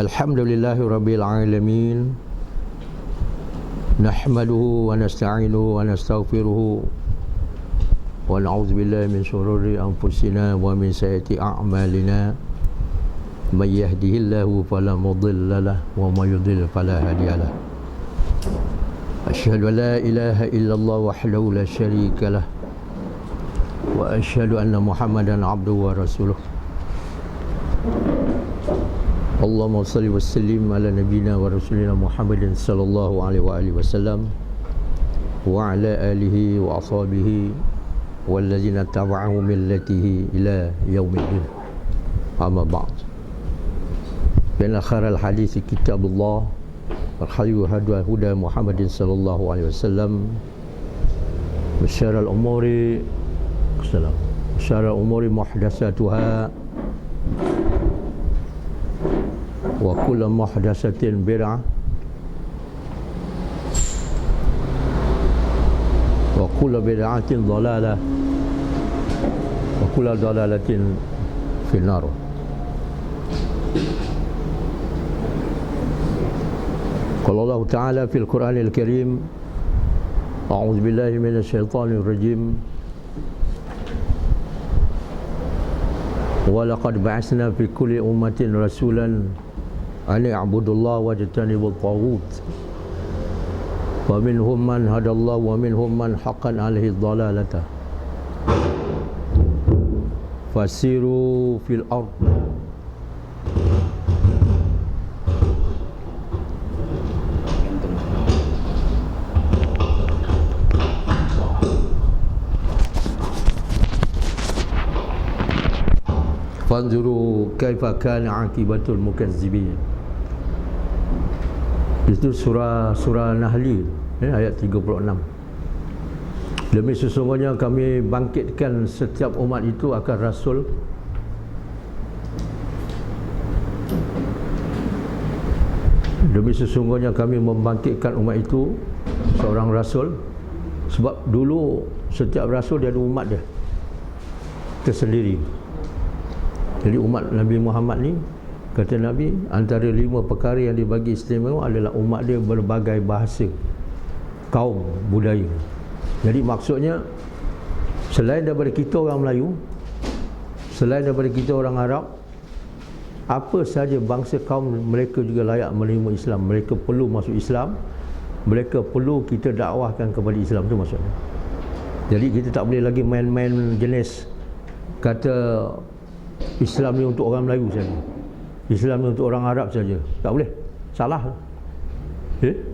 Alhamdulillahi Rabbil Alamin. Nahmaduhu wa nasta'inuhu wa nastaghfiruhu wa na'udzu billahi min shururi anfusina wa min sayyiati a'malina. May yahdihillahu fala mudilla lahu wa may yudlil fala hadiya lahu. Asyhadu an la ilaha illallah wahdahu la syarika lah wa asyhadu anna Muhammadan abduhu wa rasuluh. Allahumma salli wa sallim ala nabiyyina wa rasulina Muhammadin sallallahu alaihi wa alihi wasallam wa ala alihi wa ashabihi wallazina taba'u millatihi ila yaumiddin. Amma ba'd. Fa khairal hadits kitabullah wa khairu huda Muhammadin sallallahu alaihi wasallam wa syarrul umuri muhdatsatuha wa kullu muhdatsatin bid'ah wa kullu bid'atin dhalalah wa kullu dhalalatin fin nar. Qala Allah Ta'ala fil Qur'anil Karim, a'udzu billahi minasy syaithanir rajim. Wa laqad ba'atsna fi kulli ummatin rasulan an i'budullaha wajtanibut taghut. Wa minhum man hadallahu wa minhum man haqqan 'alaihi dhalalata. Fasiru fil ard fanzuru kaifa kana akibatul mukazzibin. Itu surah Nahli ayat 36. Demi sesungguhnya kami bangkitkan setiap umat itu akan rasul demi sesungguhnya kami membangkitkan umat itu seorang rasul. Sebab dulu setiap rasul dia ada umat dia tersendiri. Jadi umat Nabi Muhammad ni, kata Nabi, antara 5 perkara yang dibagi istimewa adalah umat dia berbagai bahasa, kaum, budaya. Jadi maksudnya selain daripada kita orang Melayu, selain daripada kita orang Arab, apa sahaja bangsa kaum mereka juga layak menerima Islam. Mereka perlu masuk Islam, mereka perlu kita dakwahkan kepada Islam, tu maksudnya. Jadi kita tak boleh lagi main-main jenis kata Islam ni untuk orang Melayu saja, Islam ni untuk orang Arab saja. Tak boleh, salah.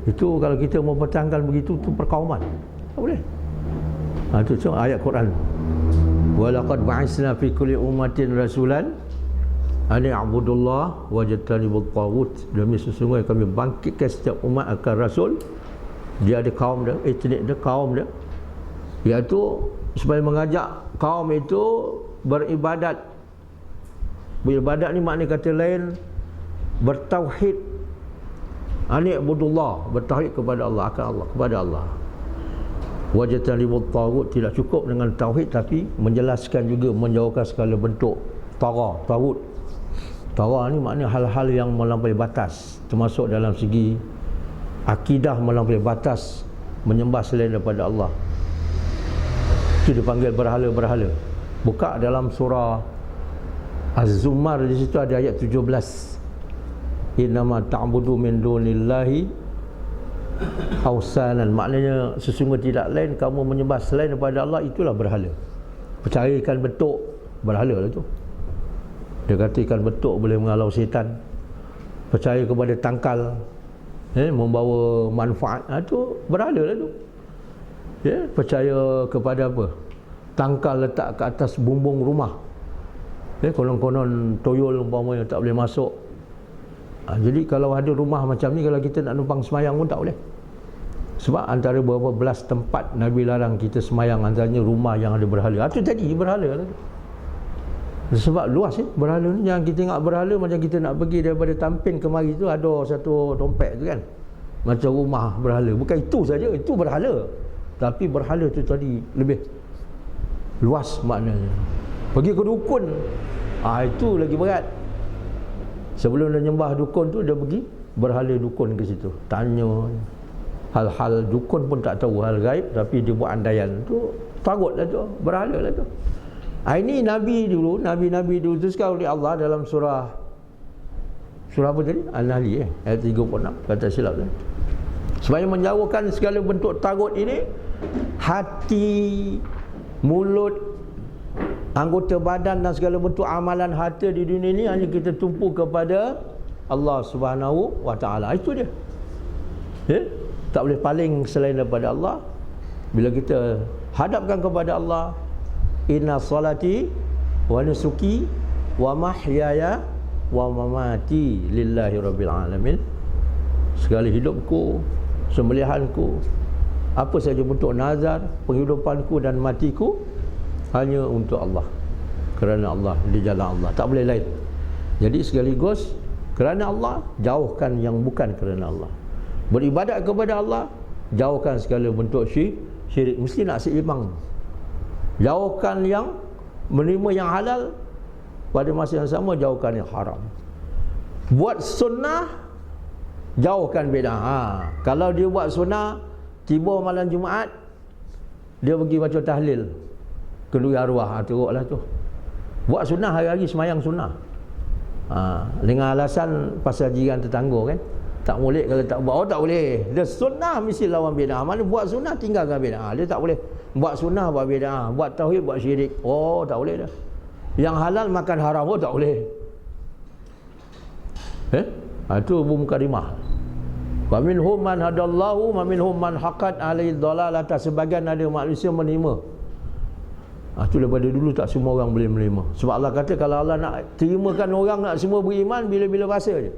Itu kalau kita mau pertahankan begitu, tu perkauman. Tak boleh. Itu ayat Quran. Wa laqad ba'atsna fi kulli ummatin rasulan an i'budullaha wajtanibut taghut. Demi sesungguhnya kami bangkitkan setiap umat akan rasul. Dia ada kaum dia, etnik dia, kaum dia, iaitu supaya mengajak kaum itu beribadat. Beribadat ni makna kata lain bertauhid. Ani'budullah, bertauhid kepada Allah, akan Allah, kepada Allah. Wajtanibut taghut, tidak cukup dengan tauhid tapi menjelaskan juga menjauhkan segala bentuk taghut. Taghut ni makna hal-hal yang melampaui batas, termasuk dalam segi akidah melampaui batas, menyembah selain daripada Allah. Itu dipanggil berhala-berhala. Buka dalam surah Az-Zumar, di situ ada ayat 17. Innama ta'budu min dunillahi awsanan. Maknanya sesungguhnya tidak lain kamu menyembah selain daripada Allah, itulah berhala. Percaya ikan betuk, berhala lah tu. Dia kata ikan betuk boleh mengalau setan. Percaya kepada tangkal membawa manfaat, tu berhala lah tu. Percaya kepada apa? Tangkal letak ke atas bumbung rumah. Konon-konon toyol umpamanya tak boleh masuk. Jadi kalau ada rumah macam ni, kalau kita nak numpang semayang pun tak boleh. Sebab antara beberapa belas tempat Nabi larang kita semayang, antaranya rumah yang ada berhala. Itu tadi berhala lah. Sebab luas berhala ni. Yang kita ingat berhala macam kita nak pergi daripada Tampin kemari tu ada satu dompet tu kan, macam rumah berhala. Bukan itu saja, itu berhala. Tapi berhala tu tadi lebih luas maknanya. Pergi ke dukun, itu lagi berat. Sebelum dia nyembah dukun tu, dia pergi berhala dukun ke situ, tanya hal-hal dukun pun tak tahu, hal gaib, tapi dia buat andaian tu, tarutlah tu, berhala lah tu. Ini Nabi dulu, Nabi-Nabi dulu diutuskan oleh Allah dalam surah apa tadi? An-Nahl ayat 36, kata silap tu. Supaya menjauhkan segala bentuk tagut ini, hati, mulut, anggota badan dan segala bentuk amalan harta di dunia ini hanya kita tumpu kepada Allah Subhanahu wa ta'ala. Itu dia. Tak boleh paling selain daripada Allah. Bila kita hadapkan kepada Allah, inna salati wa nusuki wa mahyaya wa mamati lillahi rabbil alamin. Segala hidupku, sembelihanku, apa saja bentuk nazar, penghidupanku dan matiku hanya untuk Allah, kerana Allah, di jalan Allah, tak boleh lain. Jadi sekaligus kerana Allah, jauhkan yang bukan kerana Allah. Beribadat kepada Allah, jauhkan segala bentuk syirik. Mesti nak seimbang. Jauhkan yang menerima yang halal, pada masa yang sama jauhkan yang haram. Buat sunnah, jauhkan bid'ah. Kalau dia buat sunnah, tiba malam Jumaat, dia pergi baca tahlil kenduri arwah, teruklah tu. Buat sunnah hari-hari semayang sunnah. Dengan alasan pasal jiran tetangga kan, tak boleh kalau tak buat. Oh, tak boleh. Dia sunnah mesti lawan bid'ah. Mana buat sunnah tinggalkan bid'ah. Dia tak boleh buat sunnah buat bid'ah, buat tauhid buat syirik. Oh, tak boleh dah. Yang halal makan haram, oh tak boleh. Itu mukadimah. Wa minhum man hadallahu wa minhum man haqqat alaihi dhalalata. Sebagian ada manusia menerima. Itu daripada dulu tak semua orang boleh menerima. Sebab Allah kata kalau Allah nak terimakan orang, nak semua beriman bila-bila masa je.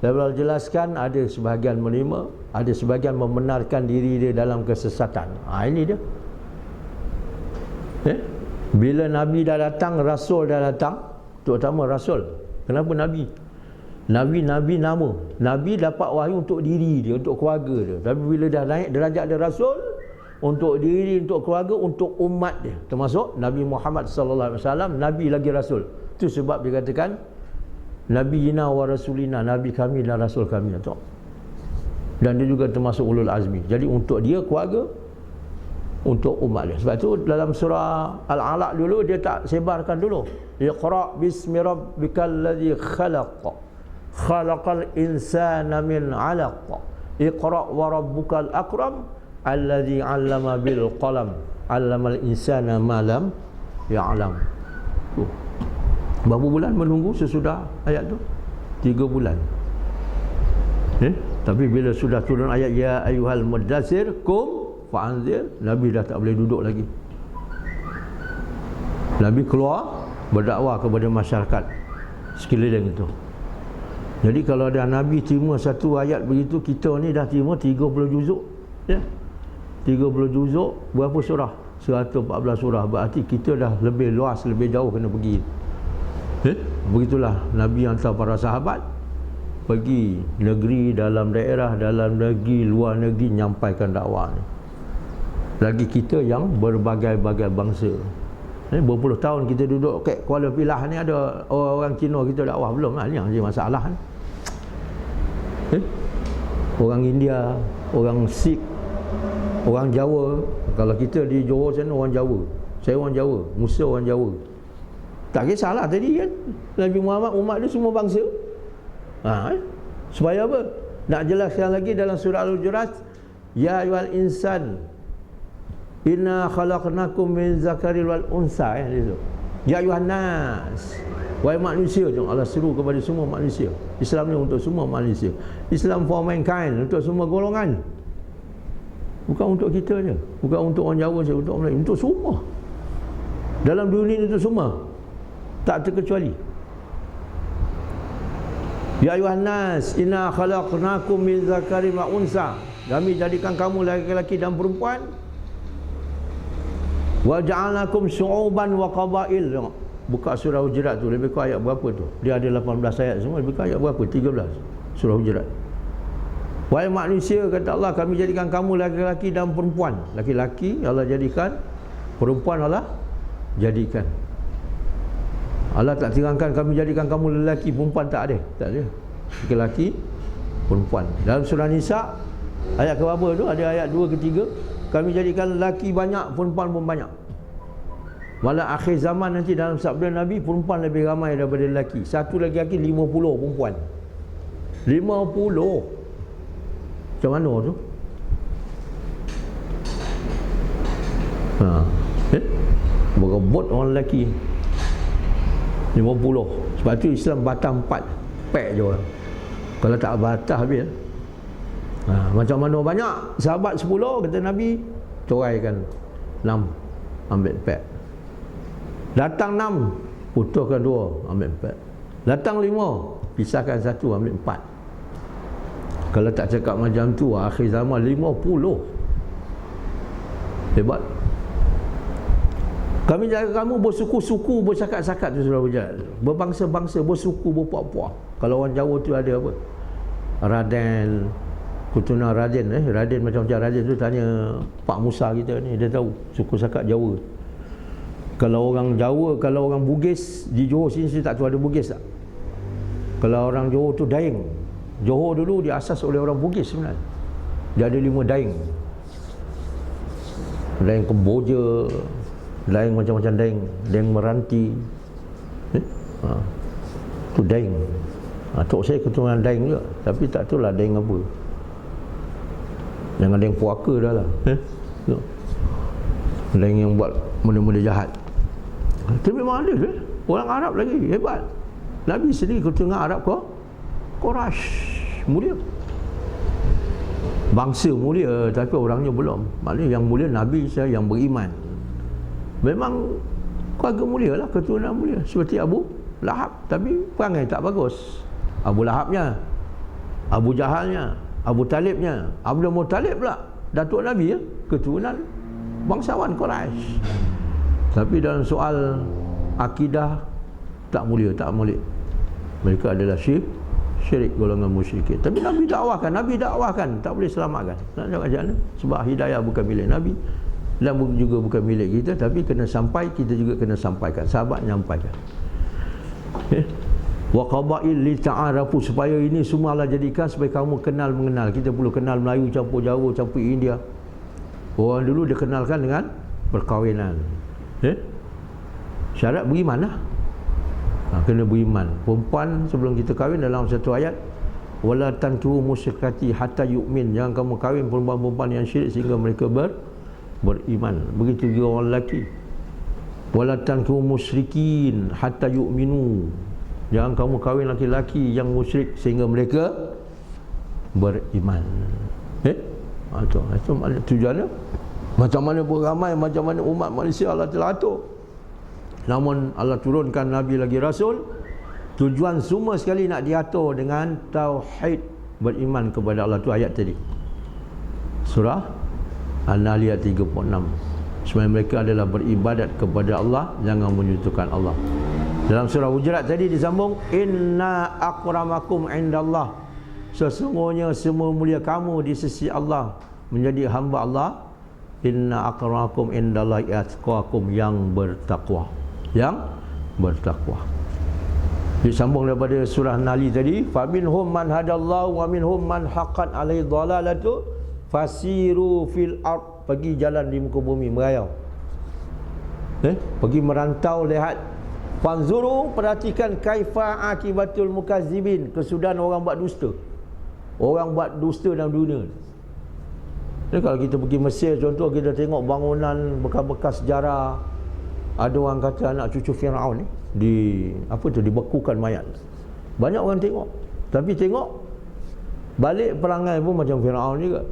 Dan Allah jelaskan ada sebahagian menerima, ada sebahagian membenarkan diri dia dalam kesesatan. Ini dia. Bila Nabi dah datang, Rasul dah datang, terutama Rasul. Kenapa Nabi? Nabi nama. Nabi dapat wahyu untuk diri dia, untuk keluarga dia. Tapi bila dah naik derajat dia Rasul, untuk diri, untuk keluarga, untuk umat dia, termasuk Nabi Muhammad sallallahu alaihi wasallam, Nabi lagi Rasul. Itu sebab dia katakan Nabiyina wa Rasulina, Nabi kami dan Rasul kami. Dan dia juga termasuk ulul azmi. Jadi untuk dia, keluarga, untuk umat dia. Sebab itu dalam surah Al-Alaq dulu dia tak sebarkan dulu. Iqra bismi rabbikal ladzi khalaq, khalaqal insana min 'alaq, iqra wa rabbukal akram alladzi 'allama bil qalam, 'allamal insana ma lam ya'lam. Berapa bulan menunggu sesudah ayat tu? 3 bulan. Tapi bila sudah turun ayat ya ayyuhal muddatsir qum fa'anzir, Nabi dah tak boleh duduk lagi. Nabi keluar berdakwah kepada masyarakat sekeliling itu. Jadi kalau ada Nabi terima satu ayat begitu, kita ni dah terima 30 juzuk, ya. 30 juzuk berapa surah? 114 surah. Berarti kita dah lebih luas, lebih jauh kena pergi. Begitulah Nabi hantar para sahabat pergi negeri, dalam daerah, dalam negeri, luar negeri, nyampaikan dakwah ni. Lagi kita yang berbagai-bagai bangsa. Berpuluh tahun kita duduk kat Kuala Pilah ni, ada orang Cina kita dakwah belum lah. Ni yang jadi masalah ni. Orang India, orang Sikh, orang Jawa. Kalau kita di Johor sana orang Jawa, saya orang Jawa, Musa orang Jawa. Tak kisahlah tadi kan, Nabi Muhammad, umat dia semua bangsa. Supaya apa? Nak jelaskan lagi dalam surah Al-Hujurat, ya ayyuhal insan inna khalaqnakum min zakaril wal unsa, ya ayyuhan nas, wahai manusia. Allah seru kepada semua manusia. Islam ni untuk semua manusia. Islam for mankind, untuk semua golongan. Bukan untuk kita je, bukan untuk orang Jawa saja, untuk Melayu, untuk semua. Dalam dunia ini untuk semua, tak terkecuali. Ya ayuhan nas inna khalaqnakum min zakarin wa unsa, kami jadikan kamu laki-laki dan perempuan. Wa ja'alnakum syu'uban wa qabail. Buka surah Hujurat tu, lebih kurang ayat berapa tu? Dia ada 18 ayat semua, lebih kurang ayat berapa? 13 surah Hujurat. Wahai manusia, kata Allah, kami jadikan kamu laki-laki dan perempuan. Laki-laki Allah jadikan, perempuan Allah jadikan. Allah tak terangkan kami jadikan kamu lelaki, perempuan, tak ada. Tak ada. Lelaki, perempuan. Dalam surah Nisa ayat ke berapa tu? Ada ayat 2 ke 3. Kami jadikan lelaki banyak, perempuan pun banyak. Malah akhir zaman nanti dalam sabda Nabi, perempuan lebih ramai daripada lelaki. Satu lelaki 50 perempuan. 50. Macam mana tu? Berebut orang lelaki 50. Sebab tu Islam batas 4. Pek je orang. Kalau tak batas habis. Macam mana banyak? Sahabat 10, kata Nabi, coraikan 6, ambil 4. Datang 6, putuskan 2, ambil 4. Datang 5, pisahkan 1, ambil 4. Kalau tak cakap macam tu, akhir zaman 50. Hebat. Kami jaga kamu bersuku-suku, bersakat-sakat tu sudah berjalan. Berbangsa-bangsa, bersuku, berpuak-puak. Kalau orang Jawa tu ada apa? Raden, keturunan Raden. Raden macam-macam Raden tu, tanya Pak Musa kita ni, dia tahu suku sakat Jawa. Kalau orang Jawa, kalau orang Bugis di Johor sini, saya tak tahu ada Bugis tak? Kalau orang Johor tu Daeng. Johor dulu diasas oleh orang Bugis sebenarnya. Dia ada 5 Daeng. Daeng Kemboja, Daeng macam-macam Daeng, Daeng Meranti. Tu Daeng. Tok saya keturunan Daeng juga, tapi tak tahu lah Daeng apa. Jangan Daeng puaka dah lah. Daeng yang buat benda-benda jahat. Tapi memang ada orang Arab lagi hebat. Nabi sendiri keturunan Arab Quraisy, mulia. Bangsa mulia, tapi orangnya belum. Maknanya yang mulia Nabi saya yang beriman. Memang keluarga mulia lah, keturunan mulia. Seperti Abu Lahab, tapi perangai tak bagus. Abu Lahabnya, Abu Jahalnya, Abu Talibnya. Abdul Muttalib pula datuk Nabi ya, keturunan bangsawan Quraisy. Tapi dalam soal akidah tak mulia, tak molek. Mereka adalah syirik, golongan musyrikin. Tapi Nabi dakwahkan, tak boleh selamatkan. Nak cakap macam mana? Sebab hidayah bukan milik Nabi dan juga bukan milik kita, tapi kena sampai, kita juga kena sampaikan. Sahabat nyampaikan. Wa qabail li ta'arafu, supaya ini semua Allah jadikan supaya kamu kenal mengenal. Kita perlu kenal Melayu campur Jawa campur India. Orang dulu dia kenalkan dengan perkahwinan. Syarat beriman lah. Kena beriman. Perempuan sebelum kita kahwin, dalam satu ayat, wala tankihu musyrikati hatta yu'min, jangan kamu kahwin perempuan-perempuan yang syirik sehingga mereka beriman. Begitu juga orang lelaki, wala tankihu musyrikin hatta yu'minu, jangan kamu kahwin laki-laki yang musyrik sehingga mereka beriman. Itu maknanya tujuannya. Macam mana pun ramai, macam mana umat Malaysia Allah telah atur, namun Allah turunkan Nabi lagi Rasul, tujuan semua sekali nak diatur dengan tauhid, beriman kepada Allah. Tu ayat tadi surah An-Nahl ayat 36. Sebenarnya mereka adalah beribadat kepada Allah, jangan menyekutukan Allah. Dalam surah Hujurat tadi disambung, inna akramakum indallah, sesungguhnya semua mulia kamu di sisi Allah menjadi hamba Allah. Inna akramakum indallah atqakum, yang bertakwa, yang bertakwa. Disambung daripada surah Nahl tadi, faminhum man hadallahu wa minhum man haqqat alaihi dhalalatu fasiru fil ard, pergi jalan di muka bumi, merayau, pergi merantau, lihat. Fanzuru, perhatikan, kaifa akibatul mukazzibin, kesudahan orang buat dusta. Orang buat dusta dalam dunia. Kalau kita pergi Mesir contoh, kita tengok bangunan bekas-bekas sejarah. Ada orang kata anak cucu Firaun ni dibekukan mayat. Banyak orang tengok. Tapi tengok balik perangai pun macam Firaun juga.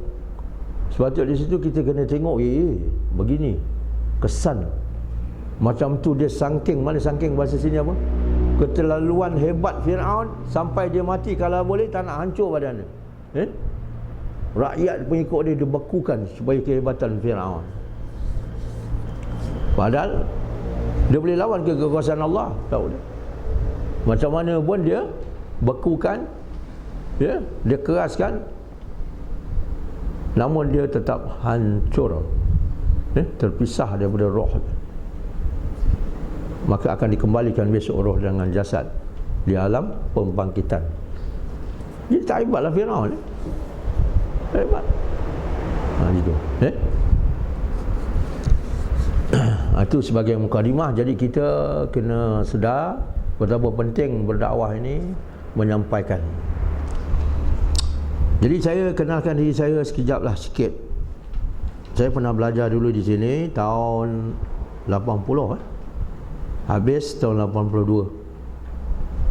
Sebab tu di situ kita kena tengok, begini kesan macam tu dia sangking. Mana sangking bahasa sini apa? Keterlaluan hebat Firaun sampai dia mati, kalau boleh tak nak hancur badannya. Rakyat pengikut dia dibekukan supaya kehebatan Firaun. Padahal dia boleh lawan ke kekuasaan Allah, tak boleh. Macam mana pun dia bekukan, dia keraskan, namun dia tetap hancur, terpisah daripada roh. maka akan dikembalikan besok roh dengan jasad di alam pembangkitan. Jadi tak hebatlah Firaun ni. Tak hebat. Gitu. Itu sebagai mukadimah. Jadi kita kena sedar betapa penting berdakwah ini, menyampaikan. Jadi saya kenalkan diri saya sekejap lah, sikit. Saya pernah belajar dulu di sini tahun 80 habis tahun 82.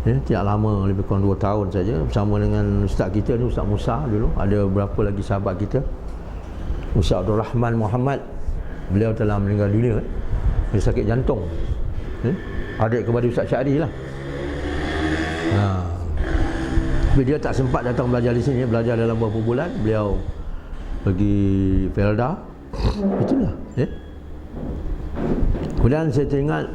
Tidak lama, lebih kurang 2 tahun saja, bersama dengan ustaz kita ni, Ustaz Musa dulu. Ada berapa lagi sahabat kita, Ustaz Abdul Rahman Muhammad, beliau telah meninggal dunia. Dia sakit jantung. Adik kepada Ustaz Syari lah. Tapi dia tak sempat datang belajar di sini. Belajar dalam beberapa bulan. Beliau pergi Felda. Itulah. Kemudian saya teringat